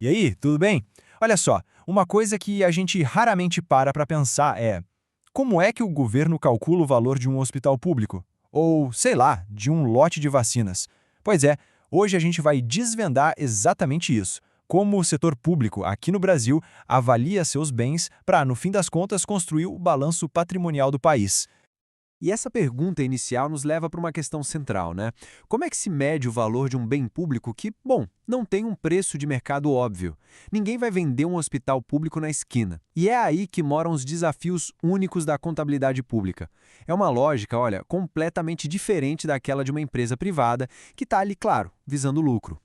E aí, tudo bem? Olha só, uma coisa que a gente raramente para pensar é: como é que o governo calcula o valor de um hospital público? Ou, sei lá, de um lote de vacinas? Pois é, hoje a gente vai desvendar exatamente isso. Como o setor público aqui no Brasil avalia seus bens para, no fim das contas, construir o balanço patrimonial do país. E essa pergunta inicial nos leva para uma questão central, né? Como é que se mede o valor de um bem público que, bom, não tem um preço de mercado óbvio? Ninguém vai vender um hospital público na esquina. E é aí que moram os desafios únicos da contabilidade pública. É uma lógica, olha, completamente diferente daquela de uma empresa privada que está ali, claro, visando lucro.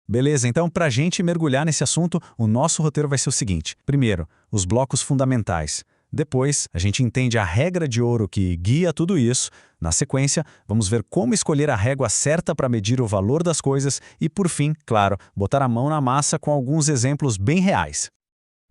Beleza, então para a gente mergulhar nesse assunto, o nosso roteiro vai ser o seguinte. Primeiro, os blocos fundamentais. Depois, a gente entende a regra de ouro que guia tudo isso. Na sequência, vamos ver como escolher a régua certa para medir o valor das coisas e, por fim, claro, botar a mão na massa com alguns exemplos bem reais.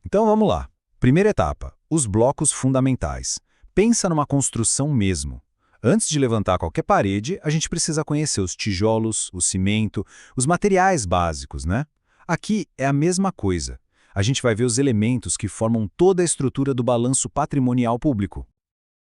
Então vamos lá. Primeira etapa, os blocos fundamentais. Pensa numa construção mesmo. Antes de levantar qualquer parede, a gente precisa conhecer os tijolos, o cimento, os materiais básicos, né? Aqui é a mesma coisa. A gente vai ver os elementos que formam toda a estrutura do balanço patrimonial público.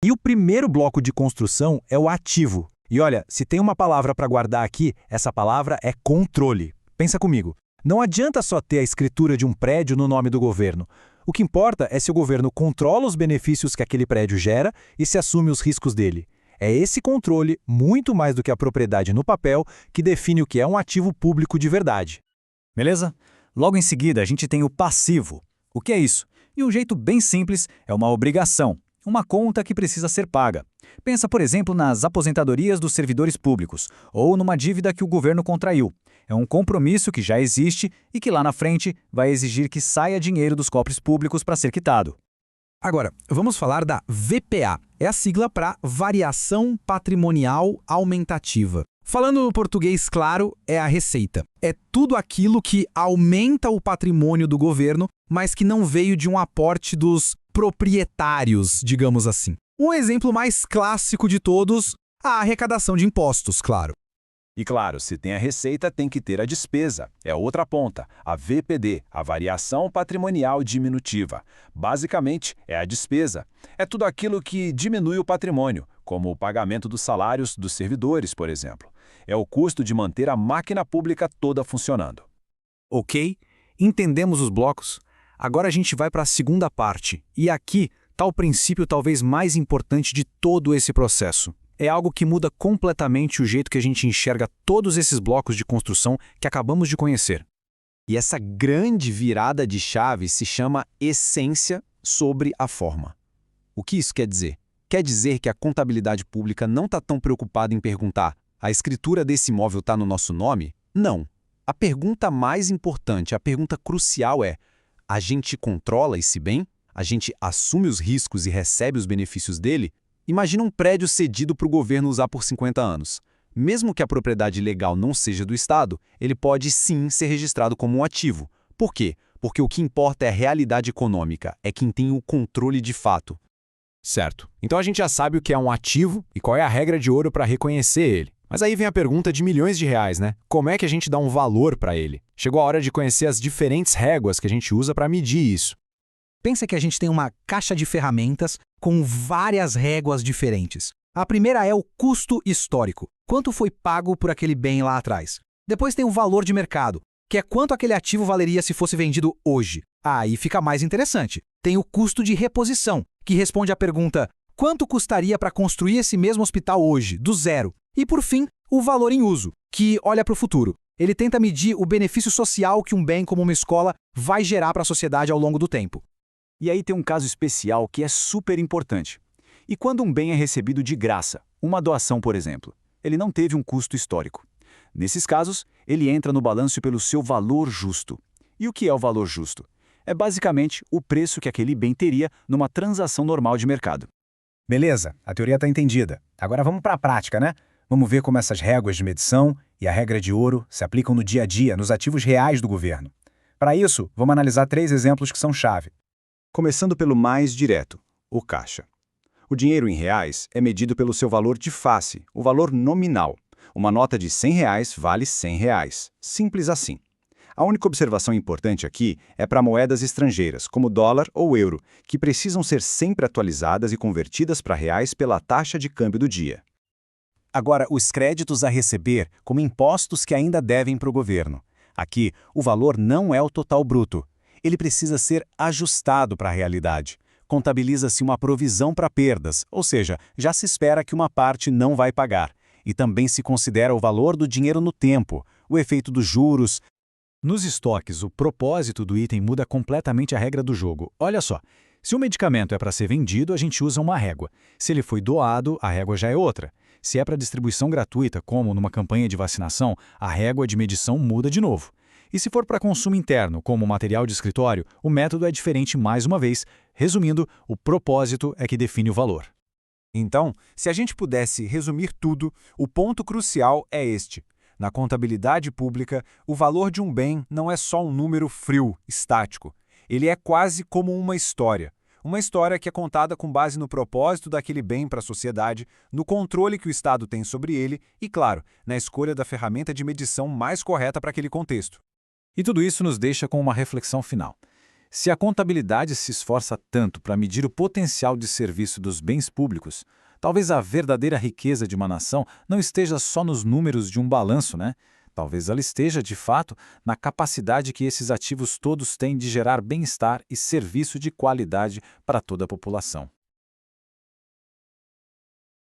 E o primeiro bloco de construção é o ativo. E olha, se tem uma palavra para guardar aqui, essa palavra é controle. Pensa comigo. Não adianta só ter a escritura de um prédio no nome do governo. O que importa é se o governo controla os benefícios que aquele prédio gera e se assume os riscos dele. É esse controle, muito mais do que a propriedade no papel, que define o que é um ativo público de verdade. Beleza? Logo em seguida, a gente tem o passivo. O que é isso? E um jeito bem simples é uma obrigação, uma conta que precisa ser paga. Pensa, por exemplo, nas aposentadorias dos servidores públicos ou numa dívida que o governo contraiu. É um compromisso que já existe e que lá na frente vai exigir que saia dinheiro dos cofres públicos para ser quitado. Agora, vamos falar da VPA. É a sigla para Variação Patrimonial Aumentativa. Falando no português claro, é a receita. É tudo aquilo que aumenta o patrimônio do governo, mas que não veio de um aporte dos proprietários, digamos assim. Um exemplo mais clássico de todos, a arrecadação de impostos, claro. E claro, se tem a receita, tem que ter a despesa. É outra ponta, a VPD, a variação patrimonial diminutiva. Basicamente, é a despesa. É tudo aquilo que diminui o patrimônio, como o pagamento dos salários dos servidores, por exemplo. É o custo de manter a máquina pública toda funcionando. Ok, entendemos os blocos. Agora a gente vai para a segunda parte. E aqui está o princípio talvez mais importante de todo esse processo. É algo que muda completamente o jeito que a gente enxerga todos esses blocos de construção que acabamos de conhecer. E essa grande virada de chave se chama essência sobre a forma. O que isso quer dizer? Quer dizer que a contabilidade pública não está tão preocupada em perguntar: a escritura desse imóvel está no nosso nome? Não. A pergunta mais importante, a pergunta crucial é: a gente controla esse bem? A gente assume os riscos e recebe os benefícios dele? Imagina um prédio cedido para o governo usar por 50 anos. Mesmo que a propriedade legal não seja do Estado, ele pode sim ser registrado como um ativo. Por quê? Porque o que importa é a realidade econômica, é quem tem o controle de fato. Certo. Então a gente já sabe o que é um ativo e qual é a regra de ouro para reconhecer ele. Mas aí vem a pergunta de milhões de reais, né? Como é que a gente dá um valor para ele? Chegou a hora de conhecer as diferentes réguas que a gente usa para medir isso. Pensa que a gente tem uma caixa de ferramentas com várias réguas diferentes. A primeira é o custo histórico. Quanto foi pago por aquele bem lá atrás? Depois tem o valor de mercado, que é quanto aquele ativo valeria se fosse vendido hoje. Aí fica mais interessante. Tem o custo de reposição, que responde à pergunta: quanto custaria para construir esse mesmo hospital hoje, do zero? E por fim, o valor em uso, que olha para o futuro. Ele tenta medir o benefício social que um bem como uma escola vai gerar para a sociedade ao longo do tempo. E aí tem um caso especial que é super importante. E quando um bem é recebido de graça, uma doação, por exemplo, ele não teve um custo histórico. Nesses casos, ele entra no balanço pelo seu valor justo. E o que é o valor justo? É basicamente o preço que aquele bem teria numa transação normal de mercado. Beleza, a teoria está entendida. Agora vamos para a prática, né? Vamos ver como essas réguas de medição e a regra de ouro se aplicam no dia a dia, nos ativos reais do governo. Para isso, vamos analisar 3 exemplos que são chave. Começando pelo mais direto, o caixa. O dinheiro em reais é medido pelo seu valor de face, o valor nominal. Uma nota de R$ 100 vale R$ 100. Simples assim. A única observação importante aqui é para moedas estrangeiras, como dólar ou euro, que precisam ser sempre atualizadas e convertidas para reais pela taxa de câmbio do dia. Agora, os créditos a receber como impostos que ainda devem para o governo. Aqui, o valor não é o total bruto. Ele precisa ser ajustado para a realidade. Contabiliza-se uma provisão para perdas, ou seja, já se espera que uma parte não vai pagar. E também se considera o valor do dinheiro no tempo, o efeito dos juros. Nos estoques, o propósito do item muda completamente a regra do jogo. Olha só, se o medicamento é para ser vendido, a gente usa uma régua. Se ele foi doado, a régua já é outra. Se é para distribuição gratuita, como numa campanha de vacinação, a régua de medição muda de novo. E se for para consumo interno, como material de escritório, o método é diferente mais uma vez. Resumindo, o propósito é que define o valor. Então, se a gente pudesse resumir tudo, o ponto crucial é este. Na contabilidade pública, o valor de um bem não é só um número frio, estático. Ele é quase como uma história. Uma história que é contada com base no propósito daquele bem para a sociedade, no controle que o Estado tem sobre ele e, claro, na escolha da ferramenta de medição mais correta para aquele contexto. E tudo isso nos deixa com uma reflexão final. Se a contabilidade se esforça tanto para medir o potencial de serviço dos bens públicos, talvez a verdadeira riqueza de uma nação não esteja só nos números de um balanço, né? Talvez ela esteja, de fato, na capacidade que esses ativos todos têm de gerar bem-estar e serviço de qualidade para toda a população.